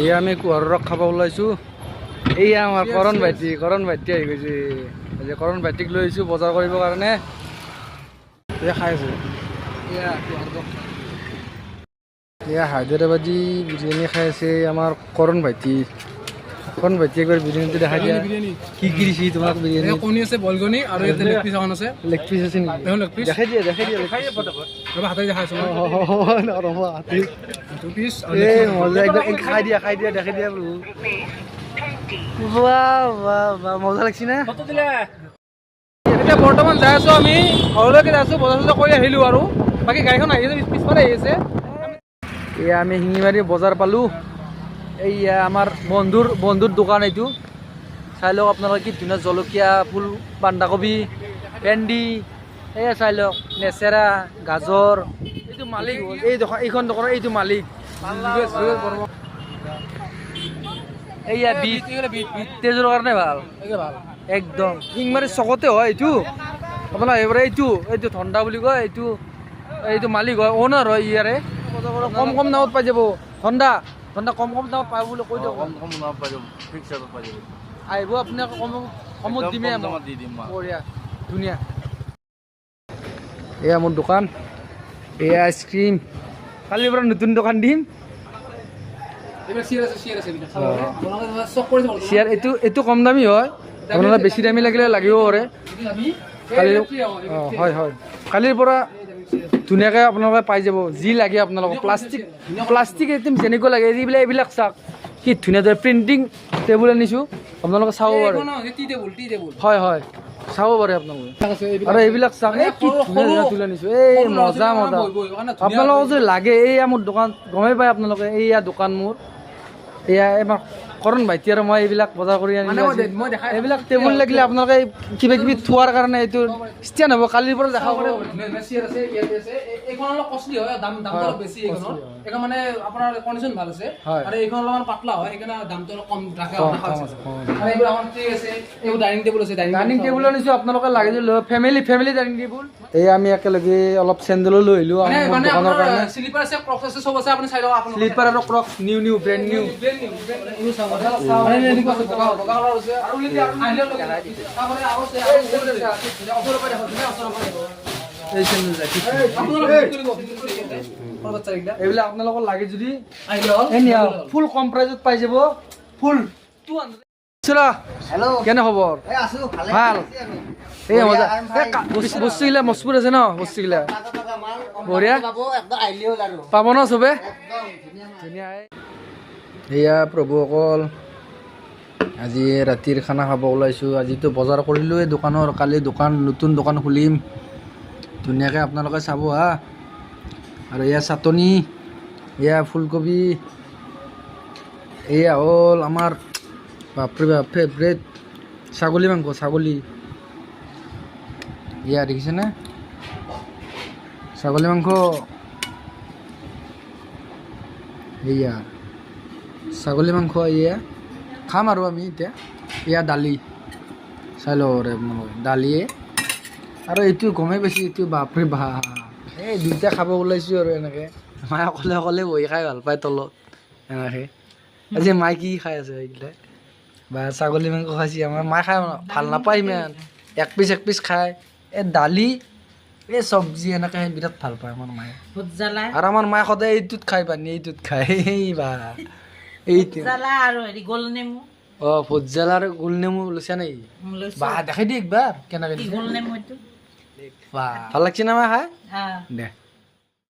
এয়া আমি কুঁহাৰ ৰস খাব ওলাইছোঁ। এয়া আমাৰ কৰণ ভাইটি আহি গৈছে। যে কৰণ ভাইটিক লৈ আহিছোঁ বজাৰ কৰিবৰ কাৰণে। এয়া খাই আছোঁ। এয়া হায়দৰাবাদী বিৰিয়ানী খাই আছে আমাৰ কৰণ ভাইটি। কৰণ ভাইটি একবাৰ বিৰিয়ানীটো দেখাই দিয়া। কি কি দিছে তোমাক বিৰিয়ানী? কণী আছে, বইল কণী আৰু ইয়াতে লেগ পিচ এখন আছে। লেগ পিচ আছে নেকি? লেগ পিচ দেখাই দিয়া ৰবা হাতে দেখাইছো পিচ এই মজা একদম খাই দিয়া দেখাই দিয়া বোলো। মজা লাগছে না? এতিয়া বৰ্তমান যাই আছো আমি ঘৰলৈকে যাই আছো, বজাৰ চজাৰ কৰি আহিলো আৰু বাকী গাড়ীখন আহি আছে, পিছফালে আহি আছে। এয়া আমি শিঙিমাৰী বজাৰ পালোঁ। এইয়া আমাৰ বন্ধুৰ দোকান এইটো। চাই লওক আপোনালোকে কি ধুনীয়া জলকীয়া ফুল, বন্ধাকবি, ভেন্দি, এয়া চাই লওক নেচেৰা, গাজৰ। এইটো মালিক এইখন দোকানৰ এইটো মালিক। এইয়া বিট তেজৰ কাৰণে ভাল একদম। শিঙিমাৰী চকতে হয় এইটো। আপোনাৰ এইবাৰ এইটো ধন্দা বুলি কয়। এইটো মালিক হয়, অ'নাৰ হয় ইয়াৰে। কম দামত পাই যাব। ধন্দা কম দামত পাই বুলি কৈ দিয়ক। কম দামত পাই যাব, ফিক্স ৰেটত পাই যাব। আহিব আপোনাক কমত দিমে দি দিম। বঢ়িয়া ধুনীয়া। এয়া মোৰ দোকান, এয়া আইচক্ৰীম। কালিৰ পৰা নতুন দোকান দিম। চিয়াৰ এইটো কম দামী হয়, আপোনালোকে বেছি দামী লাগিলে লাগিব পাৰে। হয় কালিৰ পৰা ধুনীয়াকৈ আপোনালোকে পাই যাব যি লাগে আপোনালোকক। প্লাষ্টিক আইটেম যেনেকুৱা লাগে এইবিলাক চাওক কি ধুনীয়া প্ৰিণ্টিং টেবুল আনিছোঁ, আপোনালোকে চাব পাৰে। হয় চাব পাৰে আপোনালোকে। আৰু এইবিলাক চাওক কি ধুনীয়া তুলি আনিছোঁ। এই মজা আপোনালোকক যদি লাগে এইয়া মোৰ দোকান গমেই পায় আপোনালোকে। এইয়া দোকান মোৰ, এয়া আমাৰ কৰণ ভাইটি আৰু মই এইবিলাক বজাৰ কৰি আনিলোঁ। এইবিলাক টেবুল লাগিলে আপোনালোকে কিবা কিবি থোৱাৰ কাৰণে এইটো ষ্টেণ্ড হ'ব। কালিৰ পৰা দেখা পাব। ডাইনিং টেবুল আনিছোঁ, আপোনালোকে লাগে যদি ফেমিলি ডাইনিং টেবুল। এই আমি একেলগে অলপ চেণ্ডেলো লৈ আহিলোঁ দোকানৰ কাৰণে। শ্লিপাৰ আৰু ক্ৰক্স নিউ ব্ৰেণ্ড নিউ। এইবিলাক আপোনালোকৰ লাগে যদি ফুল কম প্ৰাইজত পাই যাব। ফুল 200। কেনে খবৰ? ভাল। এই মজা বস্তুগিলা মজবুত আছে ন, বস্তুগিলা বঢ়িয়া পাব ন চবে। এয়া প্ৰভুসকল, আজি ৰাতিৰ খানা খাব ওলাইছোঁ। আজিতো বজাৰ কৰিলোঁ এই দোকানৰ, কালি নতুন দোকান খুলিম। ধুনীয়াকৈ আপোনালোকে চাব হা। আৰু এয়া চাটনি, এয়া ফুলকবি, এয়া হ'ল আমাৰ বাপৰে বাপ ফেভৰেট ছাগলী মাংস। এয়া দেখিছেনে ছাগলী মাংস? এয়া ছাগলী মাংস। এয়া খাম আৰু আমি এতিয়া। এয়া দালি চাই লওঁ আপোনালোকে, দালিয়ে আৰু এইটো গমেই পাইছোঁ এইটো বাপৰে বাপ। এই দুইটা খাব ওলাইছোঁ আৰু এনেকৈ। মায়ে অকলে বহি খাই ভাল পায় তলত এনেকৈ। আজি মায়ে কি খাই আছে এইগিলা বা ছাগলী মাংস খাইছে। আমাৰ মায়ে খাই ভাল নাপায় ইমান, এক পিচ খায়। এই দালি এই চব্জি এনেকৈ বিৰাট ভাল পায় আমাৰ মায়ে। আৰু আমাৰ মায়ে সদায় এইটোত খাই পানী, এইটোত খায়। বা এইটো গোল নেমু। ভোট জ্বালা আৰু গোল নেমু লৈছা নেকি? বা দেখাই দি একবাৰ কেনেকৈ ভাল লাগছে না মা খাই দে।